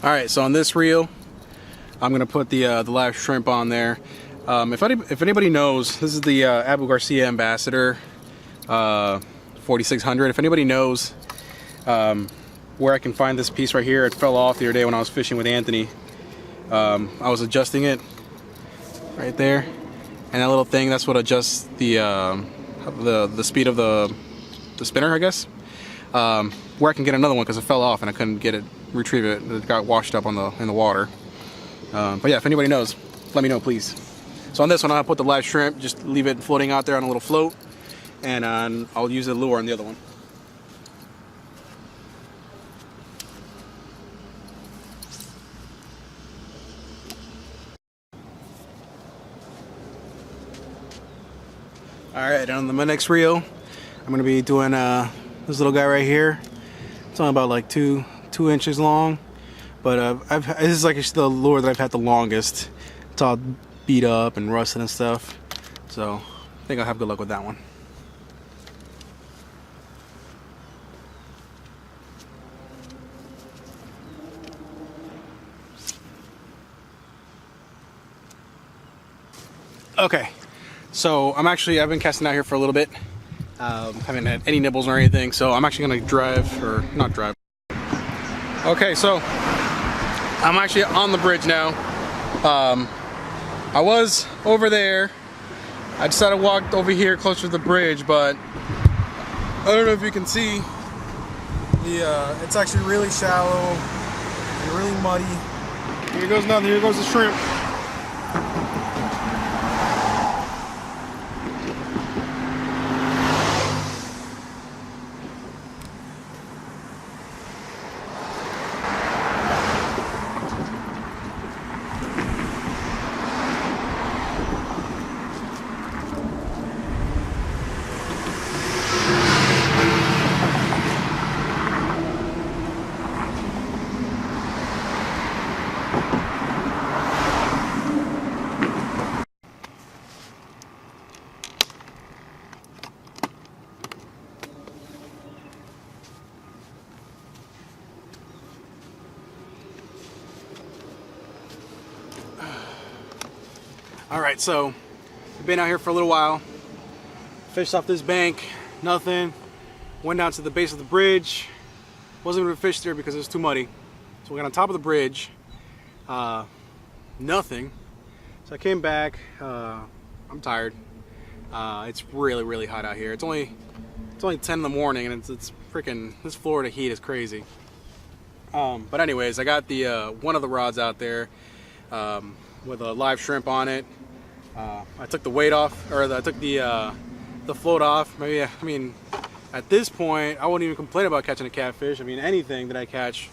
Alright, so on this reel, I'm going to put the live shrimp on there. If anybody knows, this is the Abu Garcia Ambassadeur 4600. If anybody knows where I can find this piece right here, it fell off the other day when I was fishing with Anthony. I was adjusting it right there, and that little thing, that's what adjusts the speed of the spinner, I guess. Where I can get another one, because it fell off and I couldn't get it, retrieve it. It got washed up in the water. But yeah, if anybody knows, let me know, please. So on this one, I'll put the live shrimp, just leave it floating out there on a little float, and I'll use the lure on the other one. Alright, on the next reel, I'm going to be doing this little guy right here. It's only about like two inches long, but this is like the lure that I've had the longest. It's all beat up and rusted and stuff, so I think I'll have good luck with that one. Okay, so I've been casting out here for a little bit. Haven't had any nibbles or anything, so I'm actually gonna not drive. Okay, so I'm actually on the bridge now. I was over there. I decided to walk over here closer to the bridge, but I don't know if you can see. It's actually really shallow and really muddy. Here goes nothing. Here goes the shrimp. Alright, so I've been out here for a little while. Fished off this bank, nothing. Went down to the base of the bridge. Wasn't able to fish there because it was too muddy. So we got on top of the bridge. Nothing. So I came back. I'm tired. It's really hot out here. It's only 10 in the morning, and it's freaking, this Florida heat is crazy. But anyways, I got the one of the rods out there with a live shrimp on it. I took the weight off, or I took the float off. Maybe, I mean, at this point, I wouldn't even complain about catching a catfish. I mean, anything that I catch,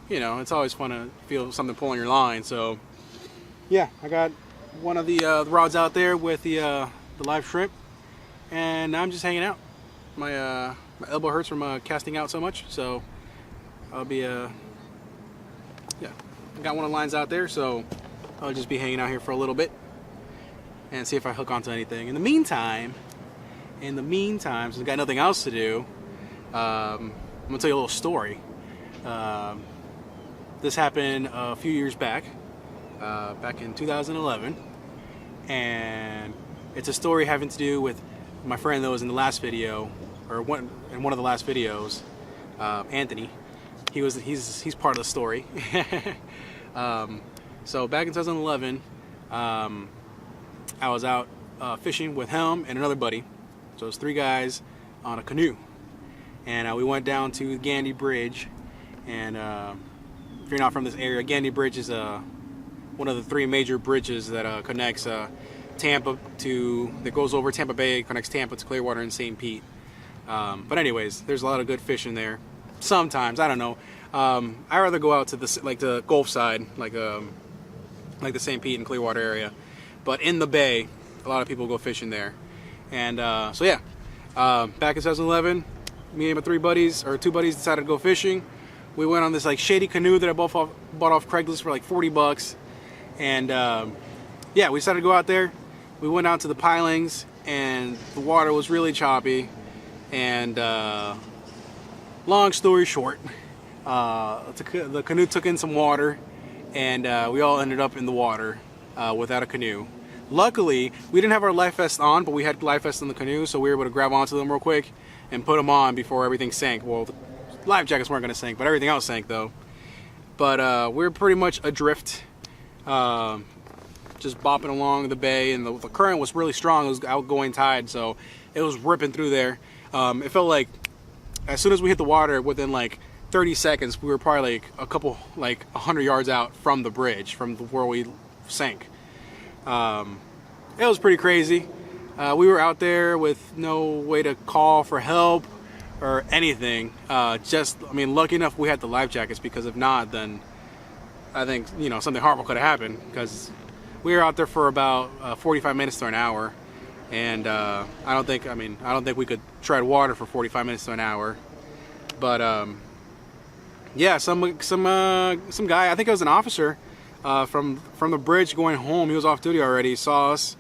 you know, it's always fun to feel something pulling your line. So, yeah, I got one of the rods out there with the live shrimp, and I'm just hanging out. My elbow hurts from casting out so much, so I'll be yeah, I got one of the lines out there, so I'll just be hanging out here for a little bit and see if I hook onto anything. In the meantime, since I've got nothing else to do, I'm gonna tell you a little story. This happened a few years back in 2011, and it's a story having to do with my friend that was in the last video, or in one of the last videos, Anthony. He's part of the story. So back in 2011, I was out fishing with him and another buddy. So it was 3 guys on a canoe, and we went down to Gandy Bridge. And if you're not from this area, Gandy Bridge is one of the 3 major bridges that connects Tampa that goes over Tampa Bay, connects Tampa to Clearwater and St. Pete. But anyways, there's a lot of good fishing there. Sometimes, I don't know. I rather go out to the Gulf side, like the St. Pete and Clearwater area. But in the bay, a lot of people go fishing there. And so yeah, back in 2011, me and my 2 buddies decided to go fishing. We went on this like shady canoe that I bought off Craigslist for like 40 bucks. And yeah, we decided to go out there. We went out to the pilings, and the water was really choppy. And long story short, The canoe took in some water, and we all ended up in the water without a canoe. Luckily, we didn't have our life vest on, but we had life vests in the canoe, so we were able to grab onto them real quick and put them on before everything sank. Well, the life jackets weren't going to sink, but everything else sank though. But we were pretty much adrift, just bopping along the bay, and the current was really strong. It was outgoing tide, so it was ripping through there. It felt like as soon as we hit the water, within like 30 seconds, we were probably like 100 yards out from the bridge, from where we sank. It was pretty crazy. We were out there with no way to call for help or anything. I mean, lucky enough we had the life jackets, because if not, then I think, you know, something horrible could have happened, because we were out there for about 45 minutes to an hour, and I don't think we could tread water for 45 minutes to an hour. But yeah, some guy, I think it was an officer, from the bridge going home, he was off duty already, saw us